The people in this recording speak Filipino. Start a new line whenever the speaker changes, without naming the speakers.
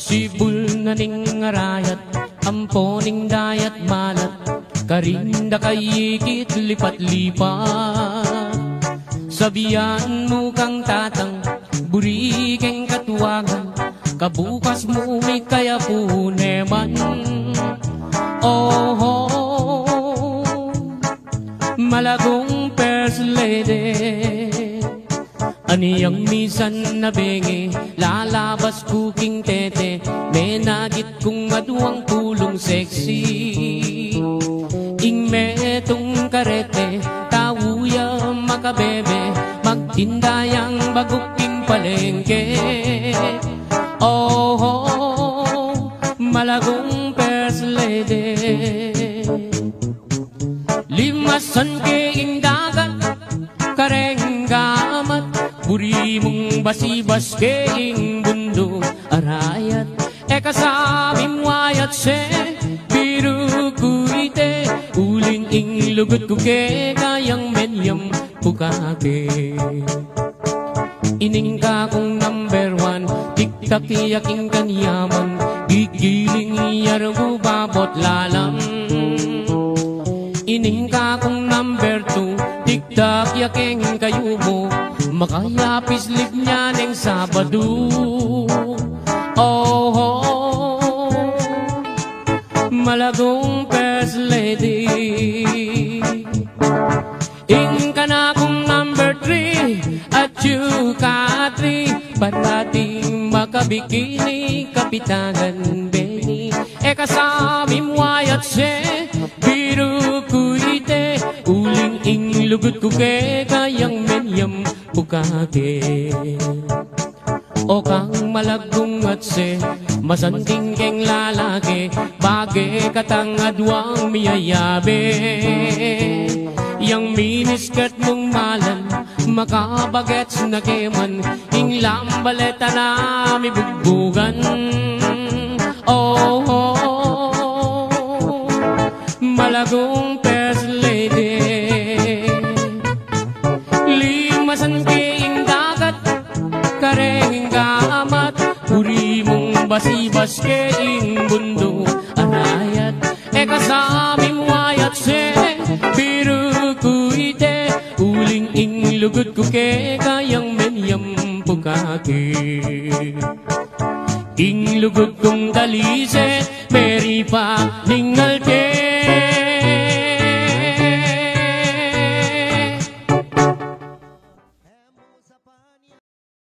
Sibul na ning arayat, amponing dayat malat, karinda kayikit lipat-lipat. Sabihan mo kang tatang, burigeng katuwangan, kabukas mo may kaya puneman. Oh, malagong first lady, aniyang misan na bengi, lalabas kuking tete, may nagit kong aduang pulong sexy. Ing metong karete, tawuya makabebe, magtindayang baguking palengke. Oh, malagong first lady, limasan keing dagat, karenggamat, buri mong basibas keing bundo arayat. Kasabim wayat se, biru kuite, uling ing lugut kuke, kayang menyam pukake. Ining ka kong number one, tiktak yaking kanyaman, gigiling iyarong babot lalam. Ining ka kong number two, tiktak yaking kayo mo, makayapis lig niya ng Sabado. Oh, malagong first lady, ing ka na kong number three, at you ka three, parating makabikini, kapitangan Benny. Kasabim wayat se, biru kuite, uling ing lugut kuke, kayang menyam pukake. O kang malagong at se, masanting keng lalaki, bagay katang adwang miyayabe. Yang miniskirt mong malan, makabagets na keman, ing lambaleta na mibugbugan. Oh, malagong first lady, limasan keing dagat, kareng gamat, puri mong basibas keing bundo arayat. Kasabing wayat se, biru kuite, uling ing lugut kuke, kayang menyam pukake. Ing lugut kong talise, meri pa ningal ke